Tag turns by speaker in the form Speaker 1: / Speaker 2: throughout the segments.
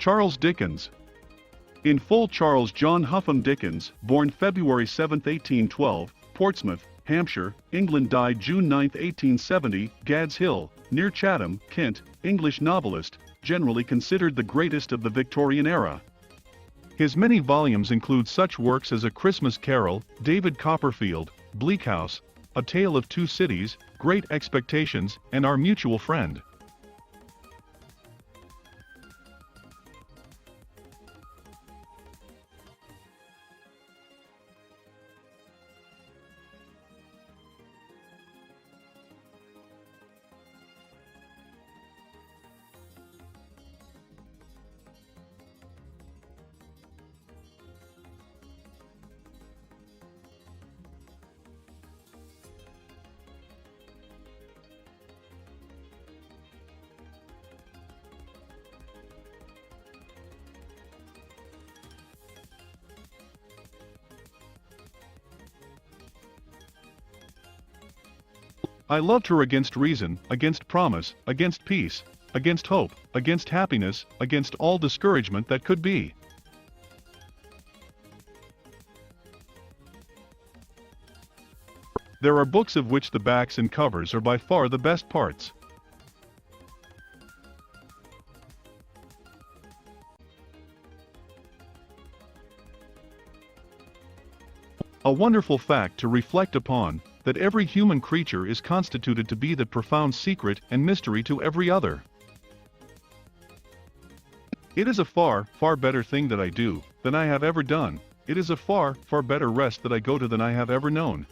Speaker 1: Charles Dickens. In full. Charles John Huffam Dickens, born February 7, 1812, Portsmouth, Hampshire, England, died June 9, 1870, Gad's Hill, near Chatham, Kent, English novelist, generally considered the greatest of the Victorian era. His many volumes include such works as A Christmas Carol, David Copperfield, Bleak House, A Tale of Two Cities, Great Expectations, and Our Mutual Friend. I loved her against reason, against promise, against peace, against hope, against happiness, against all discouragement that could be. There are books of which the backs and covers are by far the best parts. A wonderful fact to reflect upon, that every human creature is constituted to be the profound secret and mystery to every other. It is a far, far better thing that I do, than I have ever done. It is a far, far better rest that I go to than I have ever known.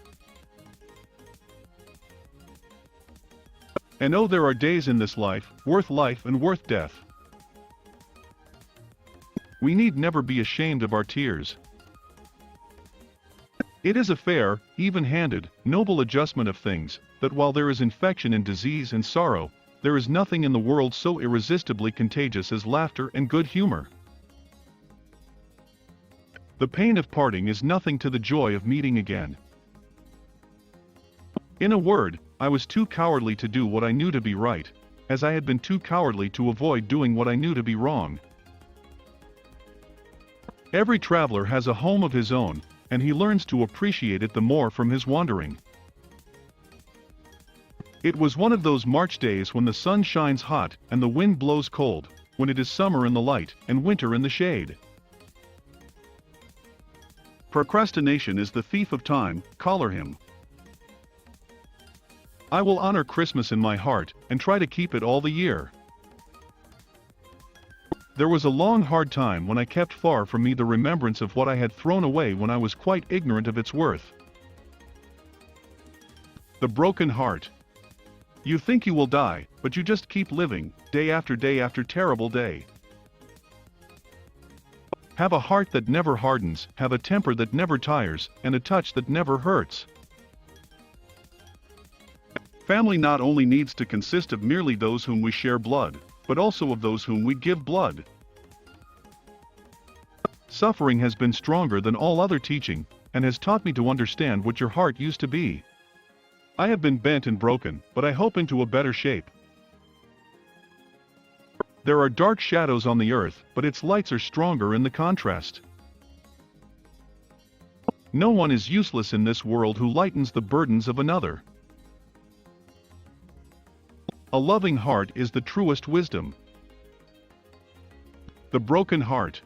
Speaker 1: And oh, there are days in this life and worth death. We need never be ashamed of our tears. It is a fair, even-handed, noble adjustment of things, that while there is infection and disease and sorrow, there is nothing in the world so irresistibly contagious as laughter and good humor. The pain of parting is nothing to the joy of meeting again. In a word, I was too cowardly to do what I knew to be right, as I had been too cowardly to avoid doing what I knew to be wrong. Every traveler has a home of his own, and he learns to appreciate it the more from his wandering. It was one of those March days when the sun shines hot and the wind blows cold, when it is summer in the light and winter in the shade. Procrastination is the thief of time, collar him. I will honor Christmas in my heart and try to keep it all the year. There was a long hard time when I kept far from me the remembrance of what I had thrown away when I was quite ignorant of its worth. The broken heart. You think you will die, but you just keep living, day after terrible day. Have a heart that never hardens, have a temper that never tires, and a touch that never hurts. Family not only needs to consist of merely those whom we share blood, but also of those whom we give blood. Suffering has been stronger than all other teaching, and has taught me to understand what your heart used to be. I have been bent and broken, but I hope into a better shape. There are dark shadows on the earth, but its lights are stronger in the contrast. No one is useless in this world who lightens the burdens of another. A loving heart is the truest wisdom. The broken heart.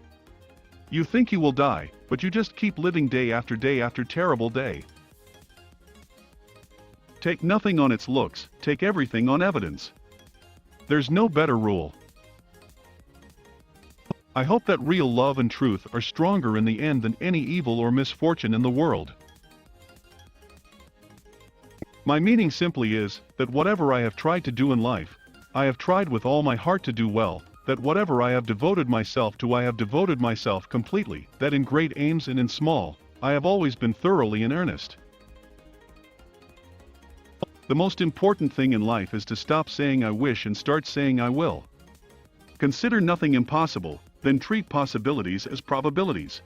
Speaker 1: You think you will die, but you just keep living day after terrible day. Take nothing on its looks, take everything on evidence. There's no better rule. I hope that real love and truth are stronger in the end than any evil or misfortune in the world. My meaning simply is, that whatever I have tried to do in life, I have tried with all my heart to do well, that whatever I have devoted myself to I have devoted myself completely, that in great aims and in small, I have always been thoroughly in earnest. The most important thing in life is to stop saying I wish and start saying I will. Consider nothing impossible, then treat possibilities as probabilities.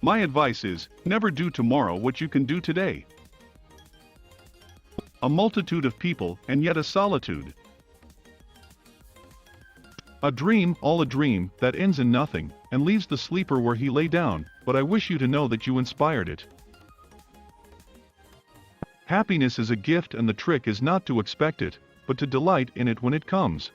Speaker 1: My advice is, never do tomorrow what you can do today. A multitude of people and yet a solitude. A dream, all a dream, that ends in nothing, and leaves the sleeper where he lay down, but I wish you to know that you inspired it. Happiness is a gift and the trick is not to expect it, but to delight in it when it comes.